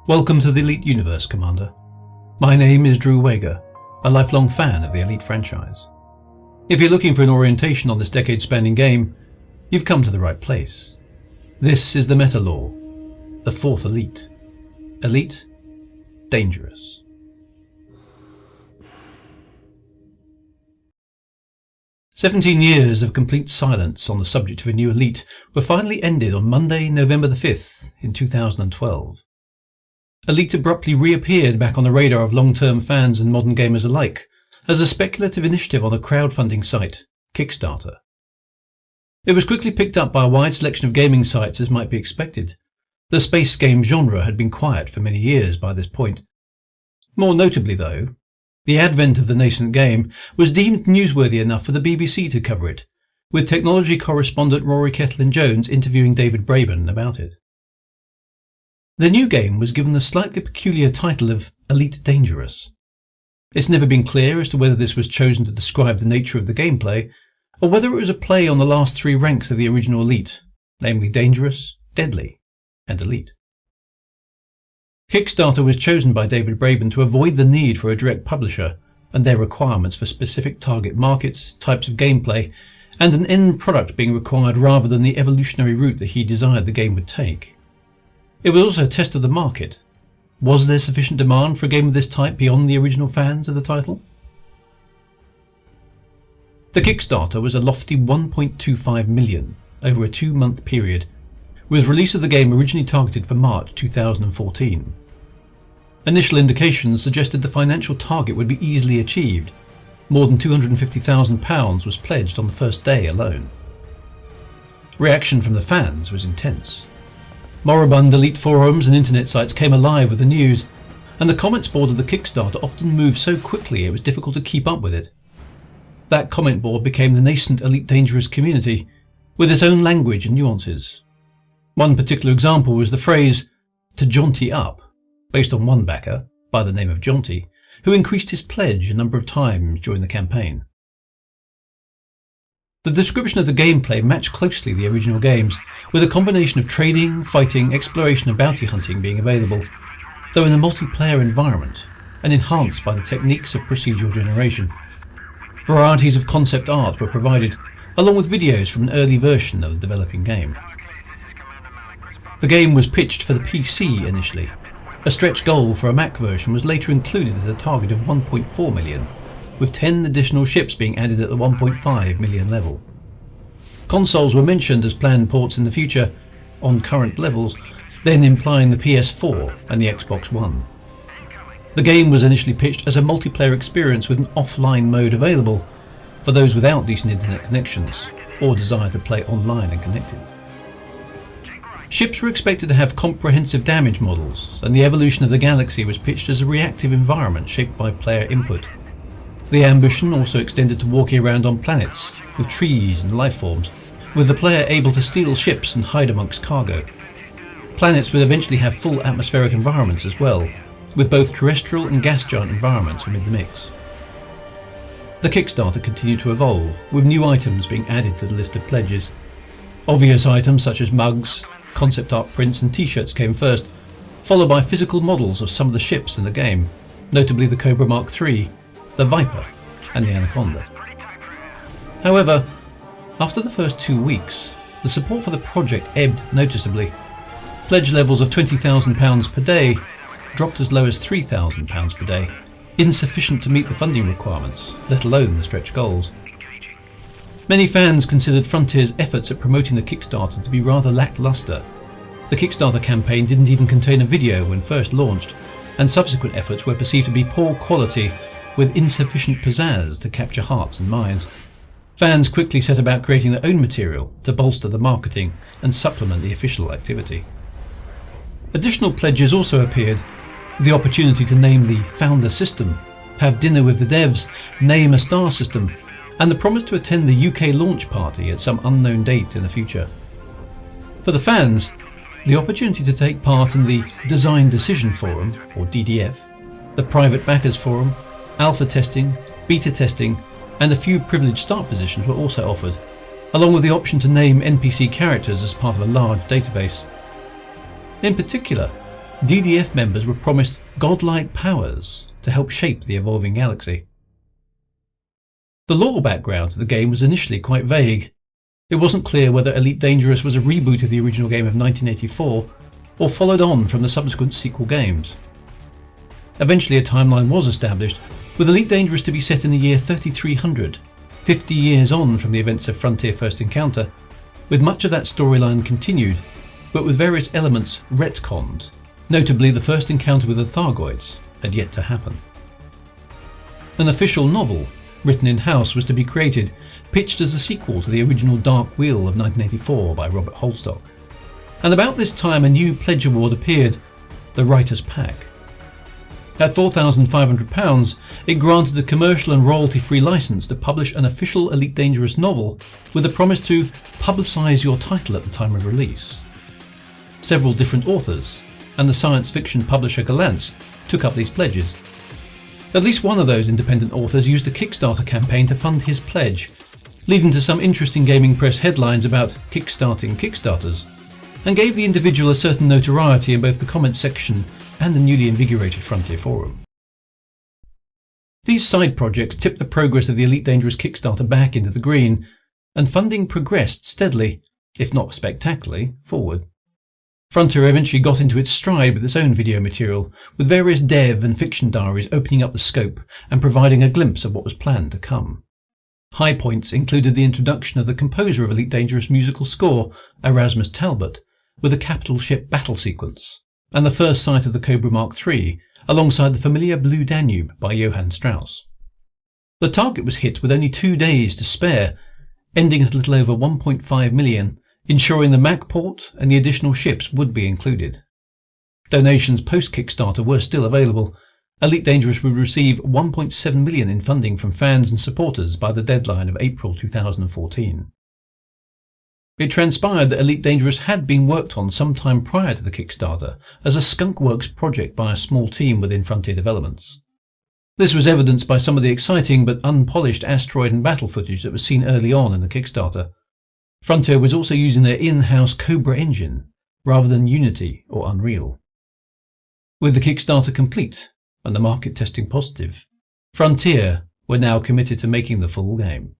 Welcome to the Elite Universe, Commander. My name is Drew Wager, a lifelong fan of the Elite franchise. If you're looking for an orientation on this decade-spanning game, you've come to the right place. This is the meta lore, the fourth Elite. Elite, dangerous. "17 years of complete silence on the subject of a new Elite were finally ended on Monday, November the 5th in 2012. Elite abruptly reappeared back on the radar of long-term fans and modern gamers alike as a speculative initiative on a crowdfunding site, Kickstarter. It was quickly picked up by a wide selection of gaming sites, as might be expected. The space game genre had been quiet for many years by this point. More notably, though, the advent of the nascent game was deemed newsworthy enough for the BBC to cover it, with technology correspondent Rory Cellan-Jones interviewing David Braben about it. The new game was given the slightly peculiar title of Elite Dangerous. It's never been clear as to whether this was chosen to describe the nature of the gameplay, or whether it was a play on the last three ranks of the original Elite, namely Dangerous, Deadly, and Elite. Kickstarter was chosen by David Braben to avoid the need for a direct publisher and their requirements for specific target markets, types of gameplay, and an end product being required rather than the evolutionary route that he desired the game would take. It was also a test of the market. Was there sufficient demand for a game of this type beyond the original fans of the title? The Kickstarter was a lofty $1.25 million over a 2-month period, with release of the game originally targeted for March 2014. Initial indications suggested the financial target would be easily achieved. More than £250,000 was pledged on the first day alone. Reaction from the fans was intense. Moribund Elite forums and internet sites came alive with the news, and the comments board of the Kickstarter often moved so quickly it was difficult to keep up with it. That comment board became the nascent Elite Dangerous community, with its own language and nuances. One particular example was the phrase, "to jaunty up," based on one backer, by the name of Jaunty, who increased his pledge a number of times during the campaign. The description of the gameplay matched closely the original games, with a combination of trading, fighting, exploration and bounty hunting being available, though in a multiplayer environment, and enhanced by the techniques of procedural generation. Varieties of concept art were provided, along with videos from an early version of the developing game. The game was pitched for the PC initially. A stretch goal for a Mac version was later included at a target of 1.4 million, with 10 additional ships being added at the 1.5 million level. Consoles were mentioned as planned ports in the future, on current levels, then implying the PS4 and the Xbox One. The game was initially pitched as a multiplayer experience with an offline mode available for those without decent internet connections or desire to play online and connected. Ships were expected to have comprehensive damage models, and the evolution of the galaxy was pitched as a reactive environment shaped by player input. The ambition also extended to walking around on planets with trees and life forms, with the player able to steal ships and hide amongst cargo. Planets would eventually have full atmospheric environments as well, with both terrestrial and gas giant environments amid the mix. The Kickstarter continued to evolve, with new items being added to the list of pledges. Obvious items such as mugs, concept art prints and t-shirts came first, followed by physical models of some of the ships in the game, notably the Cobra Mark III, the Viper and the Anaconda. However, after the first 2 weeks, the support for the project ebbed noticeably. Pledge levels of £20,000 per day dropped as low as £3,000 per day, insufficient to meet the funding requirements, let alone the stretch goals. Many fans considered Frontier's efforts at promoting the Kickstarter to be rather lackluster. The Kickstarter campaign didn't even contain a video when first launched, and subsequent efforts were perceived to be poor quality with insufficient pizzazz to capture hearts and minds. Fans quickly set about creating their own material to bolster the marketing and supplement the official activity. Additional pledges also appeared: the opportunity to name the Founder System, have dinner with the devs, name a star system, and the promise to attend the UK launch party at some unknown date in the future. For the fans, the opportunity to take part in the Design Decision Forum, or DDF, the Private Backers Forum, alpha testing, beta testing, and a few privileged start positions were also offered, along with the option to name NPC characters as part of a large database. In particular, DDF members were promised godlike powers to help shape the evolving galaxy. The lore background to the game was initially quite vague. It wasn't clear whether Elite Dangerous was a reboot of the original game of 1984 or followed on from the subsequent sequel games. Eventually a timeline was established, with Elite Dangerous to be set in the year 3300, 50 years on from the events of Frontier First Encounter, with much of that storyline continued, but with various elements retconned. Notably, the first encounter with the Thargoids had yet to happen. An official novel, written in-house, was to be created, pitched as a sequel to the original Dark Wheel of 1984 by Robert Holstock. And about this time a new pledge award appeared, the Writer's Pack. At £4,500, it granted a commercial and royalty-free license to publish an official Elite Dangerous novel with a promise to publicise your title at the time of release. Several different authors, and the science fiction publisher Gollancz, took up these pledges. At least one of those independent authors used a Kickstarter campaign to fund his pledge, leading to some interesting gaming press headlines about kickstarting Kickstarters, and gave the individual a certain notoriety in both the comments section and the newly invigorated Frontier forum. These side projects tipped the progress of the Elite Dangerous Kickstarter back into the green, and funding progressed steadily, if not spectacularly, forward. Frontier eventually got into its stride with its own video material, with various dev and fiction diaries opening up the scope and providing a glimpse of what was planned to come. High points included the introduction of the composer of Elite Dangerous' musical score, Erasmus Talbot, with a capital ship battle sequence, and the first sight of the Cobra Mark III, alongside the familiar Blue Danube by Johann Strauss. The target was hit with only 2 days to spare, ending at a little over 1.5 million, ensuring the Mac port and the additional ships would be included. Donations post-Kickstarter were still available. Elite Dangerous would receive 1.7 million in funding from fans and supporters by the deadline of April 2014. It transpired that Elite Dangerous had been worked on some time prior to the Kickstarter as a skunkworks project by a small team within Frontier Developments. This was evidenced by some of the exciting but unpolished asteroid and battle footage that was seen early on in the Kickstarter. Frontier was also using their in-house Cobra engine, rather than Unity or Unreal. With the Kickstarter complete, and the market testing positive, Frontier were now committed to making the full game.